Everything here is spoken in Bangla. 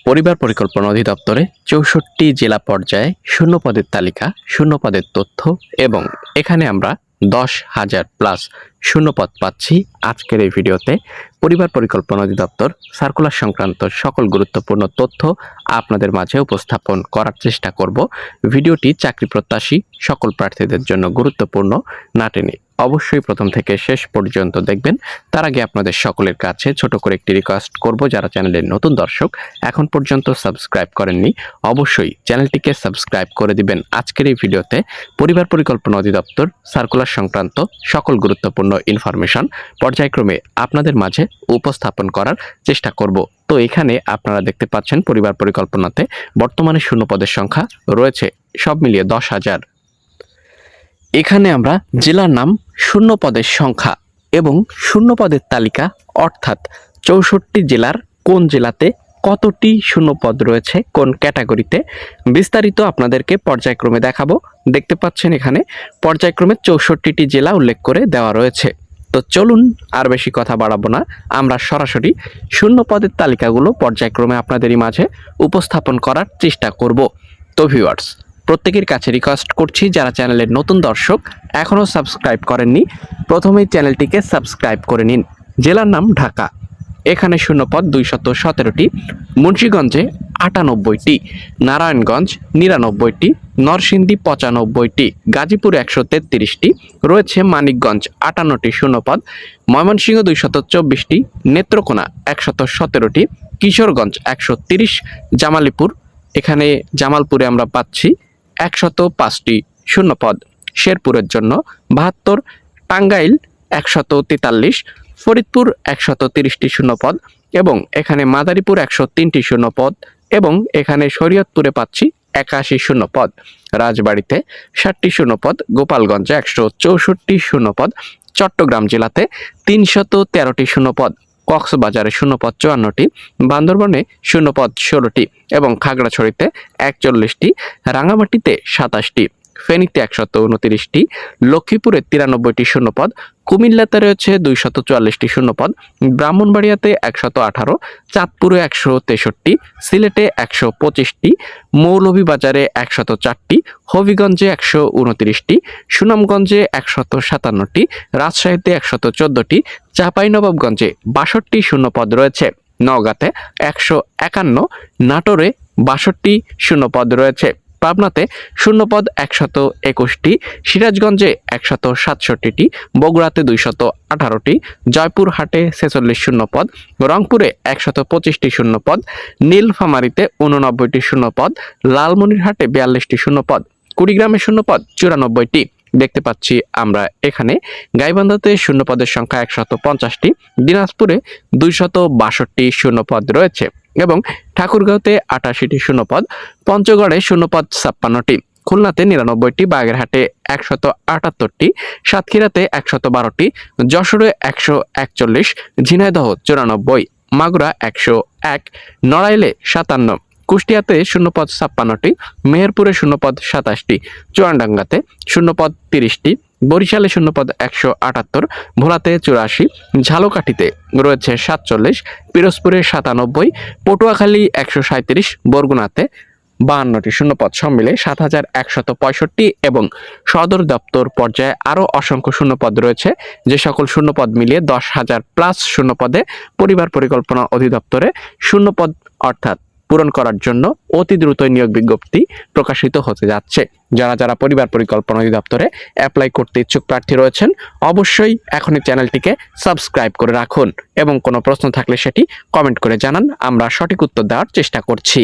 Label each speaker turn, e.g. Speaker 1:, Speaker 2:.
Speaker 1: পরিবার পরিকল্পনা অধিদপ্তরে ৬৪ জেলা পর্যায়ে শূন্য পদের তালিকা, শূন্য পদের তথ্য এবং এখানে আমরা ১০,০০০ প্লাস শূন্যপদ পাচ্ছি। আজকের এই ভিডিওতে পরিবার পরিকল্পনা অধিদপ্তর সার্কুলার সংক্রান্ত সকল গুরুত্বপূর্ণ তথ্য আপনাদের মাঝে উপস্থাপন করার চেষ্টা করব। ভিডিওটি চাকরি প্রত্যাশী সকল প্রার্থীদের জন্য গুরুত্বপূর্ণ, না টেনে অবশ্যই প্রথম থেকে শেষ পর্যন্ত দেখবেন। তার আগে আপনাদের সকলের কাছে ছোট করে একটি রিকোয়েস্ট করব, যারা চ্যানেলের নতুন দর্শক এখন পর্যন্ত সাবস্ক্রাইব করেননি অবশ্যই চ্যানেলটিকে সাবস্ক্রাইব করে দিবেন। আজকের এই ভিডিওতে পরিবার পরিকল্পনা অধিদপ্তর সার্কুলার সংক্রান্ত সকল গুরুত্বপূর্ণ ইনফরমেশন পর্যায়ক্রমে আপনাদের মাঝে উপস্থাপন করার চেষ্টা করব। তো এখানে আপনারা দেখতে পাচ্ছেন পরিবার পরিকল্পনাতে বর্তমানে শূন্য পদের সংখ্যা রয়েছে সব মিলিয়ে ১০,০০০। এখানে আমরা জেলার নাম, শূন্য পদের সংখ্যা এবং শূন্য পদের তালিকা অর্থাৎ ৬৪ জেলার কোন জেলাতে কতটি শূন্য পদ রয়েছে, কোন ক্যাটাগরিতে, বিস্তারিত আপনাদেরকে পর্যায়ক্রমে দেখাবো। দেখতে পাচ্ছেন এখানে পর্যায়ক্রমে ৬৪টি জেলা উল্লেখ করে দেওয়া রয়েছে। তো চলুন আর বেশি কথা বাড়াবো না, আমরা সরাসরি শূন্য পদের তালিকাগুলো পর্যায়ক্রমে আপনাদেরই মাঝে উপস্থাপন করার চেষ্টা করব। তো ভিউয়ার্স, প্রত্যেকের কাছে রিকোয়েস্ট করছি, যারা চ্যানেলের নতুন দর্শক এখনও সাবস্ক্রাইব করেননি প্রথমেই চ্যানেলটিকে সাবস্ক্রাইব করে নিন। জেলার নাম ঢাকা, এখানে শূন্যপদ ২১৭টি, মুন্সিগঞ্জে ৯৮টি, নারায়ণগঞ্জ ৯৯টি, নরসিংদী ৯৫টি, গাজীপুর ১৩৩টি, রয়েছে মানিকগঞ্জ ৫৮টি শূন্যপদ, ময়মনসিংহ ২২৪টি, নেত্রকোনা ১১৭টি, কিশোরগঞ্জ ১৩০, জামালপুর, এখানে জামালপুরে আমরা পাচ্ছি ১০৫টি শূন্যপদ, শেরপুরের জন্য ৭২, টাঙ্গাইল ১৪৩, ফরিদপুর ১৩০টি শূন্যপদ এবং এখানে মাদারীপুর ১০৩টি শূন্যপদ এবং এখানে শরীয়তপুরে পাচ্ছি ৮১ শূন্যপদ, রাজবাড়ীতে ৬০টি শূন্যপদ, গোপালগঞ্জে ১৬৪ শূন্যপদ, চট্টগ্রাম জেলাতে ৩১৩টি শূন্যপদ, কক্সবাজারে শূন্যপদ ৫৪টি, বান্দরবনে শূন্যপদ ১৬টি এবং খাগড়াছড়িতে ৪১টি, রাঙামাটিতে ২৭টি, ফেনীতে ১২৯টি, লক্ষ্মীপুরে ৯৩টি শূন্যপদ, কুমিল্লাতে রয়েছে ২৪৪টি শূন্যপদ, ব্রাহ্মণবাড়িয়াতে ১১৮, চাঁদপুরে ১৬৩, সিলেটে ১২৫টি, মৌলভীবাজারে ১০৪টি, হবিগঞ্জে ১২৯টি, সুনামগঞ্জে ১৫৭টি, রাজশাহীতে ১১৪টি, চাঁপাইনবাবগঞ্জে ৬২ শূন্যপদ রয়েছে, নওগাঁতে ১৫১, নাটোরে ৬২ শূন্যপদ রয়েছে, পাবনাতে শূন্যপদ ১২১টি, সিরাজগঞ্জে ১৬৭টি, বগুড়াতে ২18টি, জয়পুরহাটে ৪৬ শূন্যপদ, রংপুরে ১২৫টি শূন্যপদ, নীলফামারীতে ৮৯টি শূন্যপদ, লালমনিরহাটে ৪২টি শূন্যপদ, কুড়িগ্রামে শূন্যপদ ৯৪টি। দেখতে পাচ্ছি আমরা এখানে গাইবান্ধাতে শূন্যপদের সংখ্যা ১৫০টি, দিনাজপুরে ২৬২ শূন্যপদ রয়েছে এবং ঠাকুরগাঁওতে ৮৮টি শূন্যপদ, পঞ্চগড়ে শূন্যপদ ৫৬টি, খুলনাতে ৯৯টি, বাগেরহাটে ১৭৮টি, সাতক্ষীরাতে ১১২টি, যশোরে ১৪১, ঝিনাইদহ ৯৪, মাগুরা ১০১, নড়াইলে ৫৭, কুষ্টিয়াতে শূন্যপদ ৫৬টি, মেহেরপুরে শূন্যপদ ২৭টি, চুয়াডাঙ্গাতে শূন্যপদ ৩০টি, বরিশালে শূন্যপদ ১৭৮, ভোলাতে ৮৪, ঝালকাঠিতে রয়েছে ৪৭, পিরোজপুরে ৯৭, পটুয়াখালী ১৩৭, বরগুনাতে ৫২টি শূন্যপদ, সব মিলে ৭১৬৫ এবং সদর দপ্তর পর্যায়ে আরও অসংখ্য শূন্যপদ রয়েছে। যে সকল শূন্যপদ মিলিয়ে ১০,০০০ প্লাস শূন্যপদে পরিবার পরিকল্পনা অধিদপ্তরে শূন্যপদ অর্থাৎ পূরণ করার জন্য অতি দ্রুতই নিয়োগ বিজ্ঞপ্তি প্রকাশিত হতে যাচ্ছে। যারা পরিবার পরিকল্পনা অধিদপ্তরে অ্যাপ্লাই করতে ইচ্ছুক প্রার্থী রয়েছেন অবশ্যই এখনই চ্যানেলটিকে সাবস্ক্রাইব করে রাখুন এবং কোনো প্রশ্ন থাকলে সেটি কমেন্ট করে জানান, আমরা সঠিক উত্তর দেওয়ার চেষ্টা করছি।